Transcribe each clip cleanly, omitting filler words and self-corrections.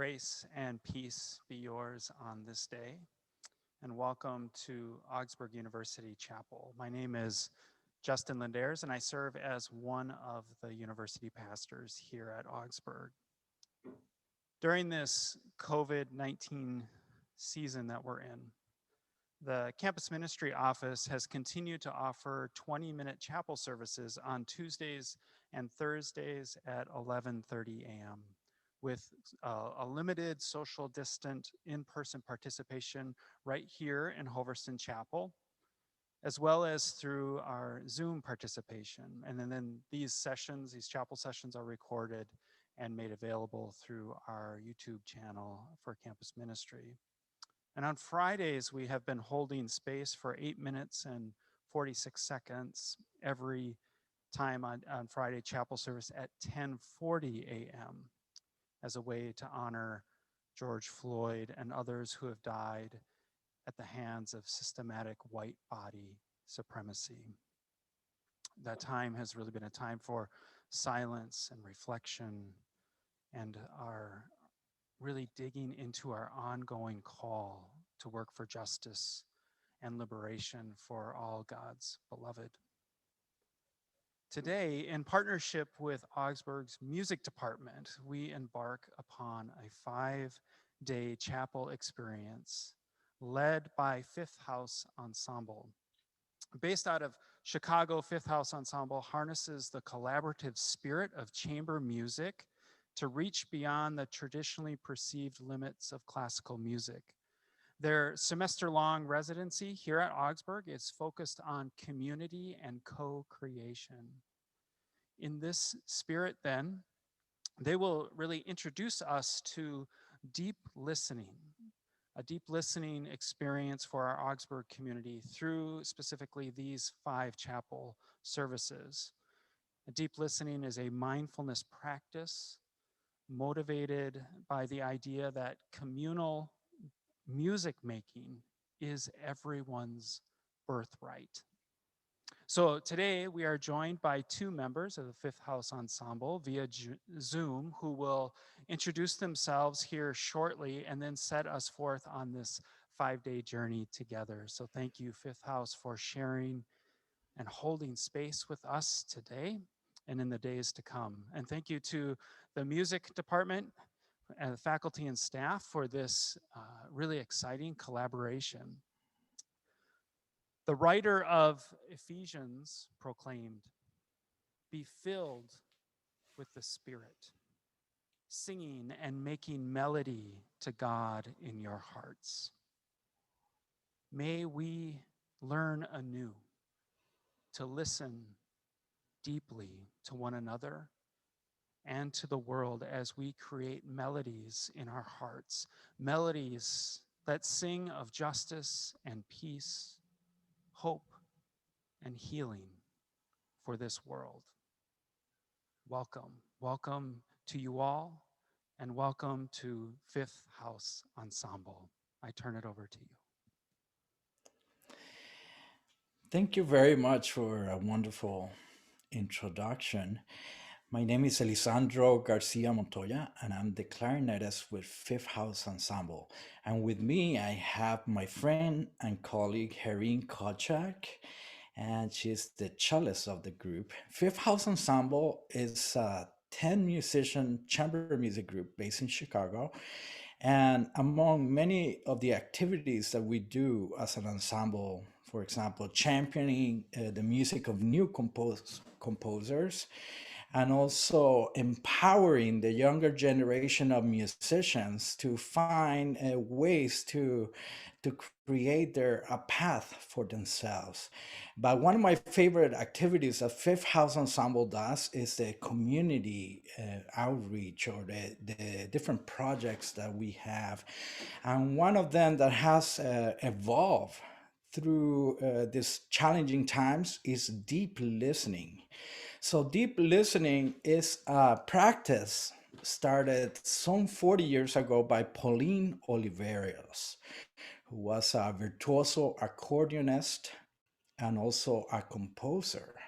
Grace and peace be yours on this day, and welcome to Augsburg University Chapel. My name is Justin Lindares, and I serve as one of the university pastors here at Augsburg. During this COVID-19 season that we're in, the campus ministry office has continued to offer 20-minute chapel services on Tuesdays and Thursdays at 11:30 a.m. with a limited social distant in-person participation right here in Hoverston Chapel, as well as through our Zoom participation. And then these sessions, these chapel sessions are recorded and made available through our YouTube channel for campus ministry. And on Fridays, we have been holding space for 8 minutes and 46 seconds every time on Friday chapel service at 10:40 a.m. as a way to honor George Floyd and others who have died at the hands of systematic white body supremacy. That time has really been a time for silence and reflection and our really digging into our ongoing call to work for justice and liberation for all God's beloved. Today, in partnership with Augsburg's music department, we embark upon a 5-day chapel experience led by Fifth House Ensemble. Based out of Chicago, Fifth House Ensemble harnesses the collaborative spirit of chamber music to reach beyond the traditionally perceived limits of classical music. Their semester-long residency here at Augsburg is focused on community and co-creation. In this spirit, then, they will really introduce us to deep listening, a deep listening experience for our Augsburg community through specifically these 5 chapel services. A deep listening is a mindfulness practice motivated by the idea that communal music making is everyone's birthright. So today we are joined by 2 members of the Fifth House Ensemble via Zoom who will introduce themselves here shortly and then set us forth on this 5-day journey together. So thank you, Fifth House, for sharing and holding space with us today and in the days to come. And thank you to the music department and the faculty and staff for this really exciting collaboration. The writer of Ephesians proclaimed, "Be filled with the Spirit, singing and making melody to God in your hearts." May we learn anew to listen deeply to one another and to the world as we create melodies in our hearts, melodies that sing of justice and peace, hope and healing for this world. Welcome, welcome to you all, and welcome to Fifth House Ensemble. I turn it over to you. Thank you very much for a wonderful introduction. My name is Elisandro Garcia Montoya, and I'm the clarinetist with Fifth House Ensemble. And with me, I have my friend and colleague, Herine Kochak, and she's the cellist of the group. Fifth House Ensemble is a 10-musician chamber music group based in Chicago. And among many of the activities that we do as an ensemble, for example, championing the music of new composers, and also empowering the younger generation of musicians to find ways to create a path for themselves. But one of my favorite activities that Fifth House Ensemble does is the community outreach, or the different projects that we have. And one of them that has evolved through these challenging times is deep listening. So deep listening is a practice started some 40 years ago by Pauline Oliveros, who was a virtuoso accordionist and also a composer.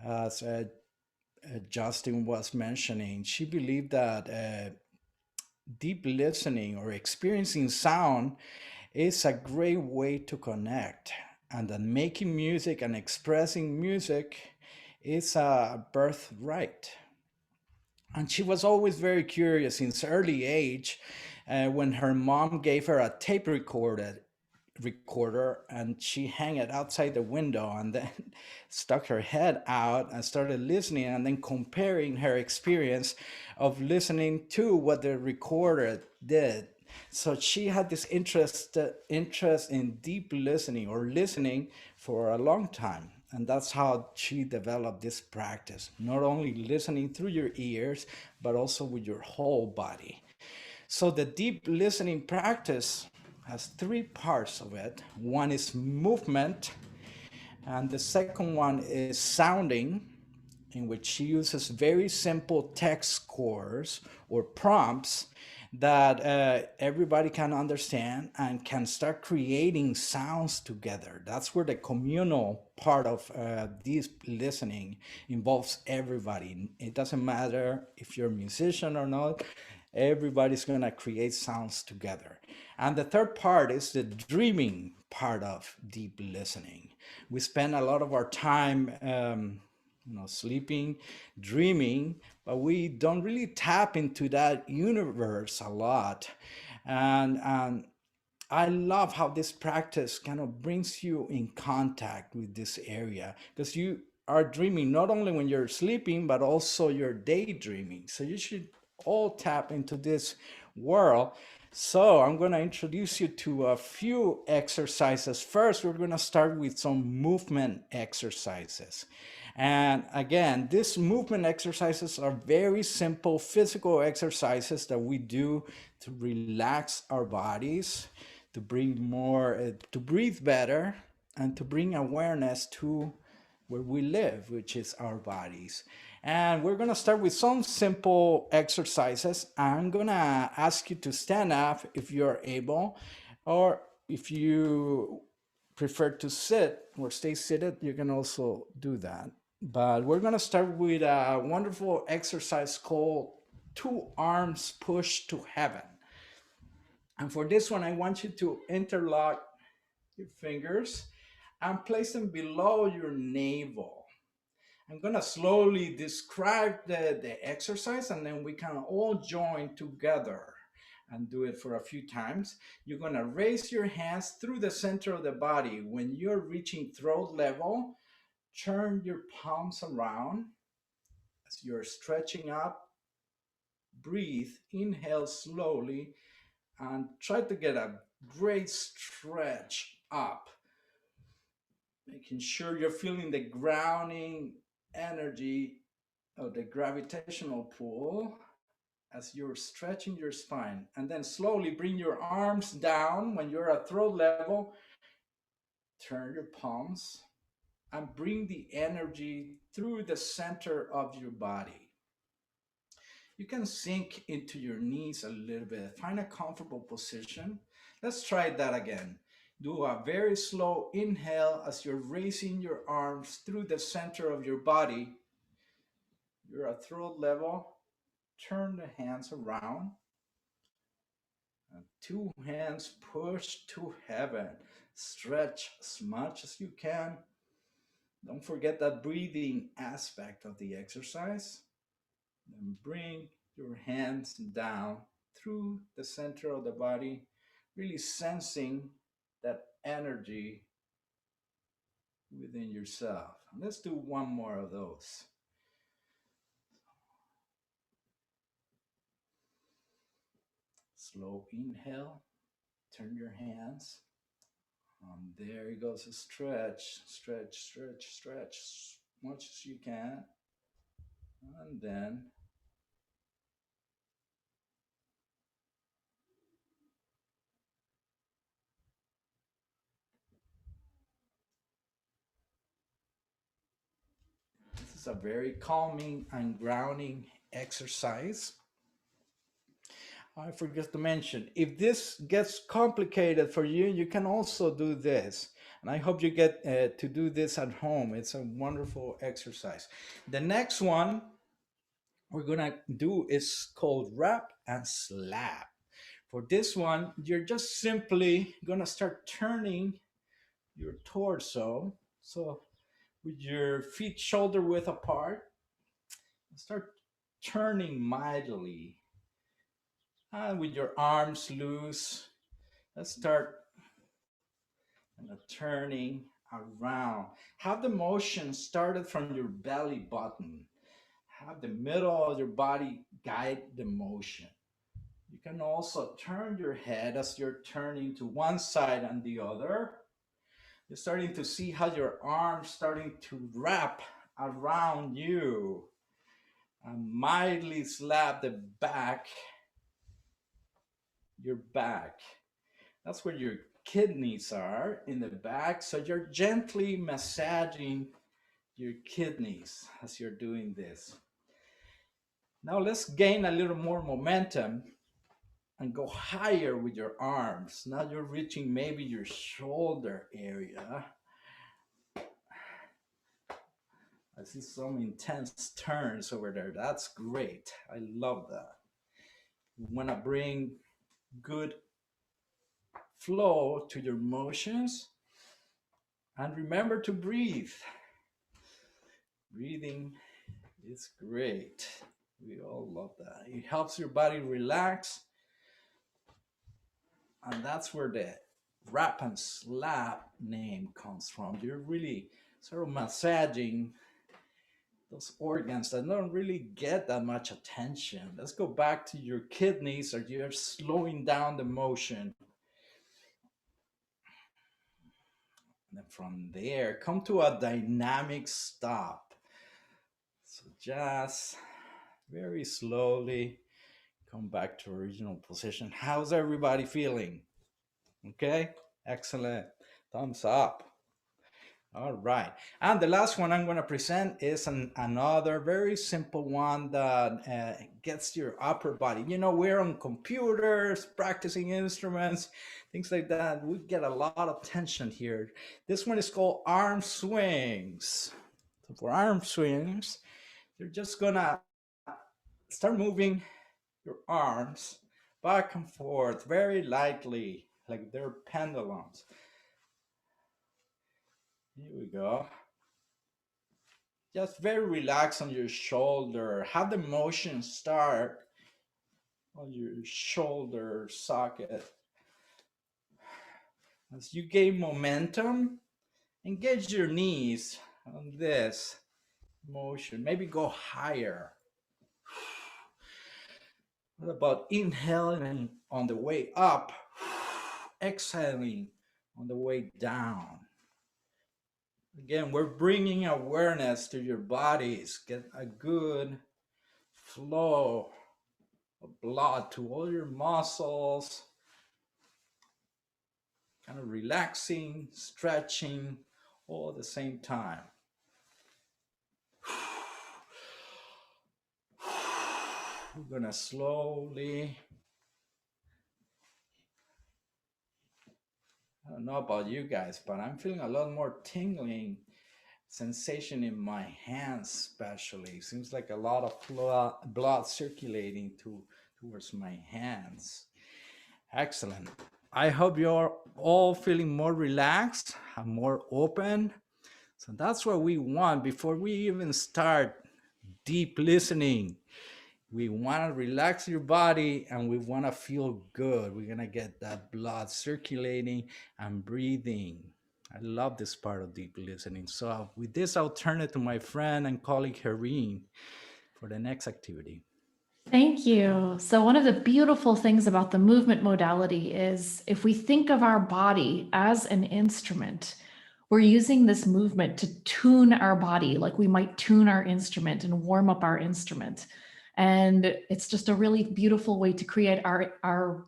As Justin was mentioning, she believed that deep listening or experiencing sound is a great way to connect, and that making music and expressing music is a birthright. And she was always very curious since early age, when her mom gave her a tape recorder, and she hung it outside the window and then stuck her head out and started listening and then comparing her experience of listening to what the recorder did. So she had this interest in deep listening or listening for a long time, and that's how she developed this practice, not only listening through your ears but also with your whole body. So the deep listening practice has three parts of it. One is movement, and the second one is sounding, in which she uses very simple text cores or prompts that everybody can understand and can start creating sounds together. That's where the communal part of this listening involves everybody. It doesn't matter if you're a musician or not, everybody's going to create sounds together. And the third part is the dreaming part of deep listening. We spend a lot of our time sleeping, dreaming, but we don't really tap into that universe a lot. And I love how this practice kind of brings you in contact with this area, because you are dreaming not only when you're sleeping, but also you're daydreaming. So you should all tap into this world. So I'm going to introduce you to a few exercises. First, we're going to start with some movement exercises. And again, these movement exercises are very simple physical exercises that we do to relax our bodies, to bring more, to breathe better, and to bring awareness to where we live, which is our bodies. And we're going to start with some simple exercises. I'm going to ask you to stand up if you're able, or if you prefer to sit or stay seated, you can also do that. But we're going to start with a wonderful exercise called two arms push to heaven. And for this one, I want you to interlock your fingers and place them below your navel. I'm going to slowly describe the exercise, and then we can all join together and do it for a few times. You're going to raise your hands through the center of the body. When you're reaching throat level, turn your palms around as you're stretching up. Breathe, inhale slowly, and try to get a great stretch up, making sure you're feeling the grounding energy of the gravitational pull as you're stretching your spine. And then slowly bring your arms down. When you're at throat level, turn your palms and bring the energy through the center of your body. You can sink into your knees a little bit. Find a comfortable position. Let's try that again. Do a very slow inhale as you're raising your arms through the center of your body. You're at throat level. Turn the hands around. And two hands push to heaven. Stretch as much as you can. Don't forget that breathing aspect of the exercise. Then bring your hands down through the center of the body, really sensing that energy within yourself. And let's do one more of those. Slow inhale, turn your hands. There it goes, a stretch, stretch, stretch, stretch as much as you can. And then this is a very calming and grounding exercise. I forgot to mention, if this gets complicated for you, you can also do this. And I hope you get to do this at home. It's a wonderful exercise. The next one, we're gonna do is called wrap and slap. For this one, you're just simply gonna start turning your torso. So with your feet shoulder width apart, start turning mildly. And with your arms loose, let's start turning around. Have the motion started from your belly button. Have the middle of your body guide the motion. You can also turn your head as you're turning to one side and the other. You're starting to see how your arms starting to wrap around you and mildly slap the back, your back. That's where your kidneys are, in the back. So you're gently massaging your kidneys as you're doing this. Now let's gain a little more momentum and go higher with your arms. Now you're reaching maybe your shoulder area. I see some intense turns over there. That's great. I love that. You want to bring good flow to your motions. And remember to breathe. Breathing is great. We all love that. It helps your body relax. And that's where the wrap and slap name comes from. You're really sort of massaging those organs that don't really get that much attention. Let's go back to your kidneys, or you're slowing down the motion. And then from there, come to a dynamic stop. So just very slowly come back to original position. How's everybody feeling? Okay, excellent. Thumbs up. All right. And the last one I'm going to present is another very simple one that gets your upper body. You know, we're on computers, practicing instruments, things like that. We get a lot of tension here. This one is called arm swings. So for arm swings, you're just going to start moving your arms back and forth very lightly, like they're pendulums. Here we go. Just very relaxed on your shoulder. Have the motion start on your shoulder socket. As you gain momentum, engage your knees on this motion. Maybe go higher. What about inhaling on the way up, exhaling on the way down? Again, we're bringing awareness to your bodies. Get a good flow of blood to all your muscles. Kind of relaxing, stretching, all at the same time. We're gonna slowly, I don't know about you guys, but I'm feeling a lot more tingling sensation in my hands, especially. Seems like a lot of blood circulating towards my hands. Excellent. I hope you're all feeling more relaxed and more open. So that's what we want before we even start deep listening. We want to relax your body and we want to feel good. We're going to get that blood circulating and breathing. I love this part of deep listening. So with this, I'll turn it to my friend and colleague, Hareen, for the next activity. Thank you. So one of the beautiful things about the movement modality is if we think of our body as an instrument, we're using this movement to tune our body like we might tune our instrument and warm up our instrument. And it's just a really beautiful way to create our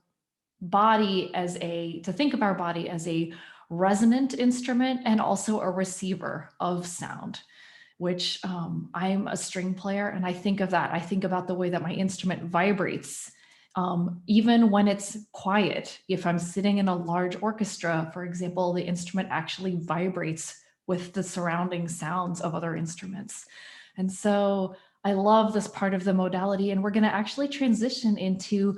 body as to think of our body as a resonant instrument and also a receiver of sound, which I'm a string player and I think of that. I think about the way that my instrument vibrates, even when it's quiet. If I'm sitting in a large orchestra, for example, the instrument actually vibrates with the surrounding sounds of other instruments. And so I love this part of the modality, and we're going to actually transition into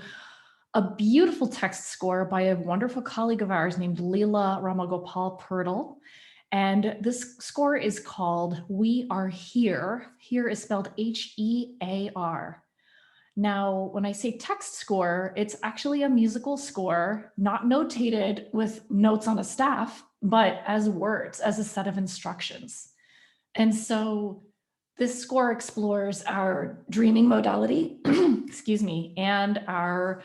a beautiful text score by a wonderful colleague of ours named Leela Ramagopal Purtle. And this score is called We Are Here. Here is spelled H-E-A-R. Now, when I say text score, it's actually a musical score, not notated with notes on a staff, but as words, as a set of instructions. And so this score explores our dreaming modality, excuse me, and our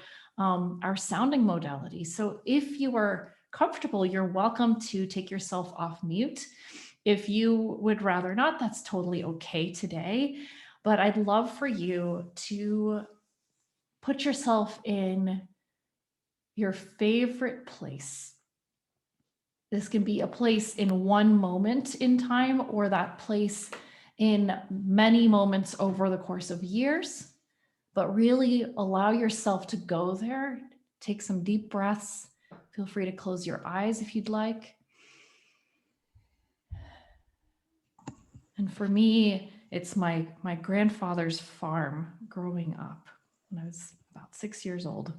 sounding modality. So if you are comfortable, you're welcome to take yourself off mute. If you would rather not, that's totally okay today. But I'd love for you to put yourself in your favorite place. This can be a place in one moment in time, or that place in many moments over the course of years. But really allow yourself to go there. Take some deep breaths. Feel free to close your eyes if you'd like. And for me, it's my grandfather's farm growing up when I was about 6 years old.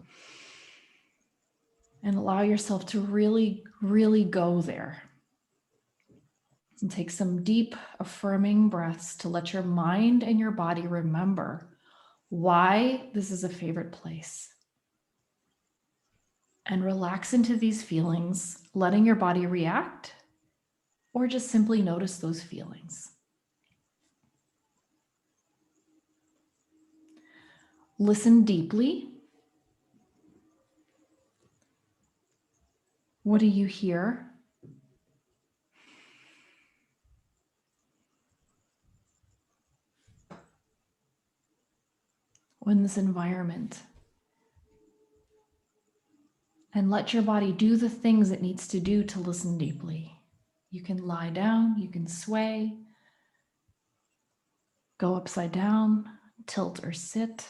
And allow yourself to really, really go there. And take some deep, affirming breaths to let your mind and your body remember why this is a favorite place. And relax into these feelings, letting your body react, or just simply notice those feelings. Listen deeply. What do you hear? In this environment? And let your body do the things it needs to do to listen deeply. You can lie down, you can sway, go upside down, tilt or sit,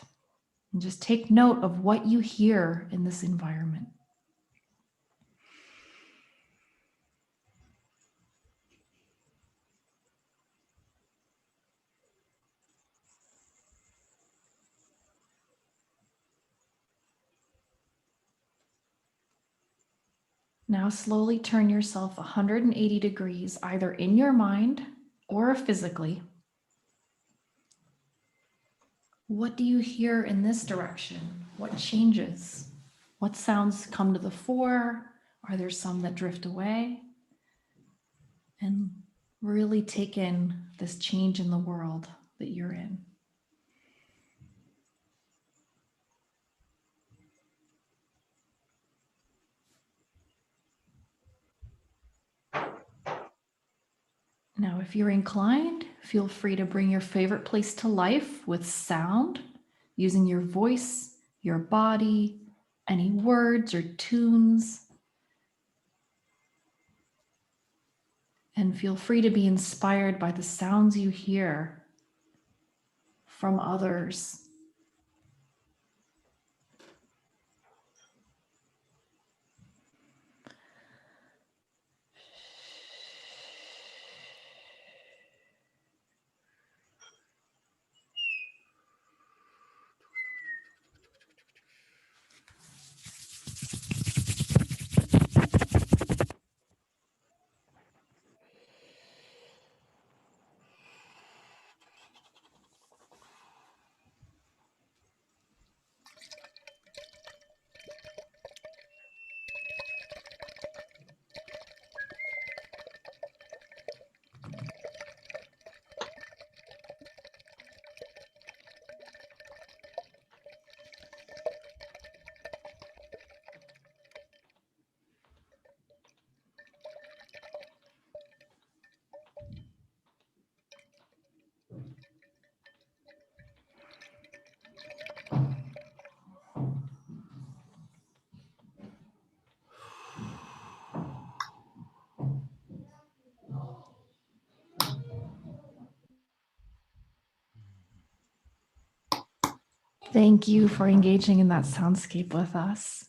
and just take note of what you hear in this environment. Now slowly turn yourself 180 degrees, either in your mind or physically. What do you hear in this direction? What changes? What sounds come to the fore? Are there some that drift away? And really take in this change in the world that you're in. Now, if you're inclined, feel free to bring your favorite place to life with sound, using your voice, your body, any words or tunes. And feel free to be inspired by the sounds you hear from others. Thank you for engaging in that soundscape with us.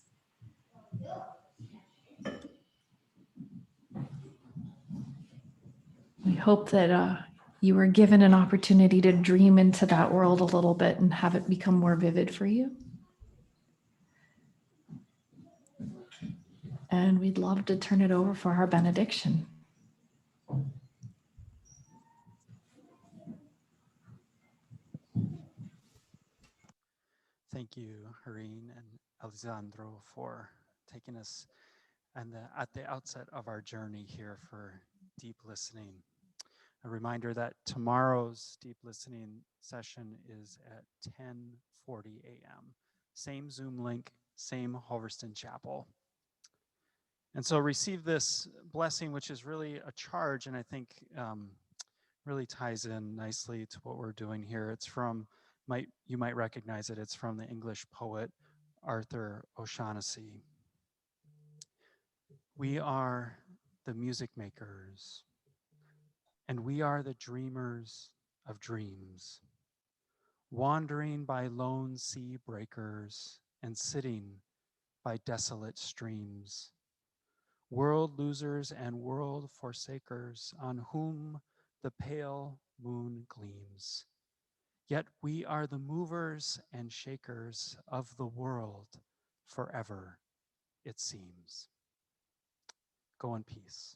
We hope that you were given an opportunity to dream into that world a little bit and have it become more vivid for you. And we'd love to turn it over for our benediction. Thank you, Hareen and Alessandro, for taking us at the outset of our journey here for deep listening. A reminder that tomorrow's deep listening session is at 10:40 a.m. Same Zoom link, same Hoverston Chapel. And so receive this blessing, which is really a charge, and I think really ties in nicely to what we're doing here. It's from, you might recognize it, it's from the English poet Arthur O'Shaughnessy. We are the music makers, and we are the dreamers of dreams, wandering by lone sea breakers and sitting by desolate streams, world losers and world forsakers on whom the pale moon gleams. Yet we are the movers and shakers of the world forever, it seems. Go in peace.